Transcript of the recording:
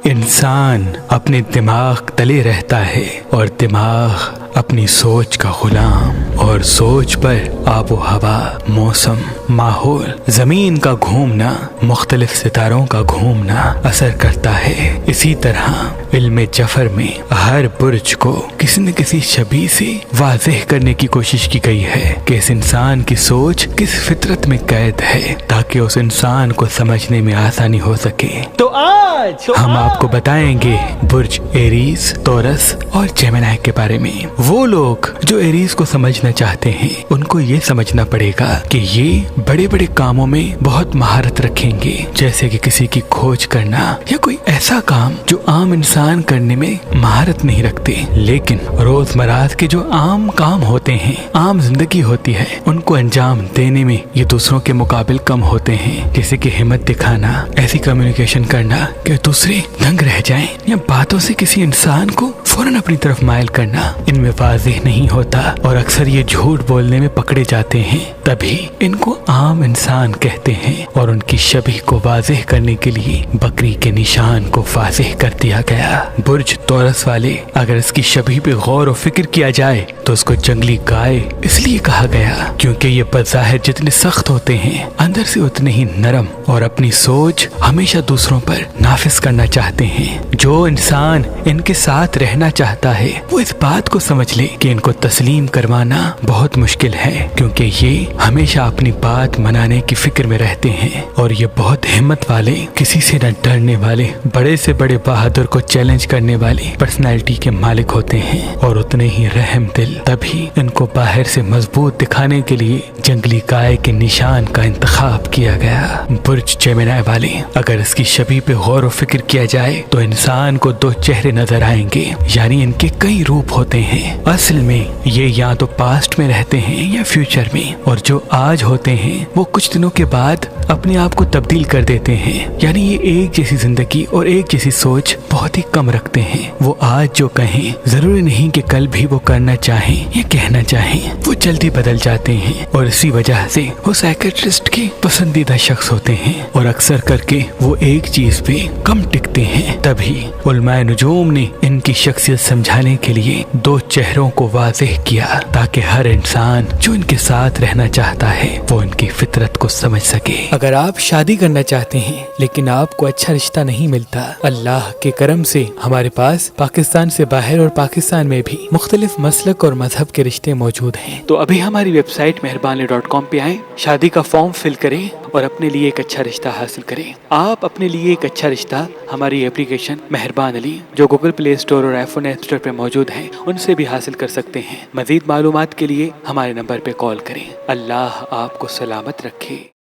انسان اپنے دماغ تلے رہتا ہے اور دماغ اپنی سوچ کا غلام، اور سوچ پر آب و ہوا، موسم، ماحول، زمین کا گھومنا، مختلف ستاروں کا گھومنا اثر کرتا ہے۔ اسی طرح علم جفر میں ہر برج کو کسی نہ کسی شبیہ سے واضح کرنے کی کوشش کی گئی ہے کہ اس انسان کی سوچ کس فطرت میں قید ہے تاکہ اس انسان کو سمجھنے میں آسانی ہو سکے۔ تو آج ہم آپ کو بتائیں گے برج ایریز، تورس اور جیمنائی کے بارے میں۔ وہ لوگ جو ایریز کو سمجھنا چاہتے ہیں ان کو یہ سمجھنا پڑے گا کہ یہ بڑے بڑے کاموں میں بہت مہارت رکھیں گے، جیسے کہ کسی کی کھوج کرنا یا کوئی ایسا کام جو عام انسان کرنے میں مہارت نہیں رکھتے، لیکن روزمرہ کے جو عام کام ہوتے ہیں، عام زندگی ہوتی ہے، ان کو انجام دینے میں یہ دوسروں کے مقابل کم ہوتے ہیں، جیسے کہ ہمت دکھانا، ایسی کمیونیکیشن کرنا کہ دوسرے دنگ رہ جائیں، یا باتوں سے کسی انسان کو فوراً اپنی طرف مائل کرنا ان میں واضح نہیں ہوتا، اور اکثر یہ جھوٹ بولنے میں پکڑے جاتے ہیں، تبھی ان کو عام انسان کہتے ہیں۔ اور ان کی شبیہ کو واضح کرنے کے لیے بکری کے نشان کو واضح کر دیا گیا۔ برج تورس والے، اگر اس کی شبیہ پہ غور و فکر کیا جائے تو اس کو جنگلی گائے اس لیے کہا گیا کیونکہ یہ بظاہر جتنے سخت ہوتے ہیں اندر سے اتنے ہی نرم، اور اپنی سوچ ہمیشہ دوسروں پر نافذ کرنا چاہتے ہیں۔ جو انسان ان کے ساتھ رہنا چاہتا ہے وہ اس بات کو سمجھ لے کہ ان کو تسلیم کروانا بہت مشکل ہے، کیونکہ یہ ہمیشہ اپنی بات منانے کی فکر میں رہتے ہیں، اور یہ بہت ہمت والے، کسی سے نہ ڈرنے والے، بڑے سے بڑے بہادر کو چیلنج کرنے والے پرسنالٹی کے مالک ہوتے ہیں، اور اتنے ہی رحم دل۔ تبھی ان کو باہر سے مضبوط دکھانے کے لیے جنگلی گائے کے نشان کا انتخاب کیا گیا۔ برج جیمنائی والے، اگر اس کی شبیہ پہ غور و فکر کیا جائے تو انسان کو دو چہرے نظر آئیں گے، یعنی ان کے کئی روپ ہوتے ہیں۔ اصل میں یہ یا تو پاسٹ میں رہتے ہیں یا فیوچر میں، اور جو آج ہوتے ہیں وہ کچھ دنوں کے بعد اپنے آپ کو تبدیل کر دیتے ہیں، یعنی یہ ایک جیسی زندگی اور ایک جیسی سوچ بہت ہی کم رکھتے ہیں۔ وہ آج جو کہیں ضروری نہیں کہ کل بھی وہ کرنا چاہیں یا کہنا چاہیں، وہ جلدی بدل جاتے ہیں، اور اسی وجہ سے وہ سائیکیٹرسٹ کے پسندیدہ شخص ہوتے ہیں، اور اکثر کر کے وہ ایک چیز پہ کم ٹکتے ہیں۔ تبھی علماء نجوم نے ان کی شخصیت سمجھانے کے لیے دو چہروں کو واضح کیا تاکہ ہر انسان جو ان کے ساتھ رہنا چاہتا ہے وہ ان کی فطرت کو سمجھ سکے۔ اگر آپ شادی کرنا چاہتے ہیں لیکن آپ کو اچھا رشتہ نہیں ملتا، اللہ کے کرم سے ہمارے پاس پاکستان سے باہر اور پاکستان میں بھی مختلف مسلک اور مذہب کے رشتے موجود ہیں، تو ابھی ہماری ویب سائٹ مہربان.com پہ آئیں، شادی کا فارم فل کریں اور اپنے لیے ایک اچھا رشتہ حاصل کریں۔ آپ اپنے لیے ایک اچھا رشتہ ہماری اپلیکیشن مہربان علی جو گوگل پلے اسٹور اور آئی فون ایپ اسٹور پہ موجود ہے ان سے بھی حاصل کر سکتے ہیں۔ مزید معلومات کے لیے ہمارے نمبر پہ کال کریں۔ اللہ آپ کو سلامت رکھے۔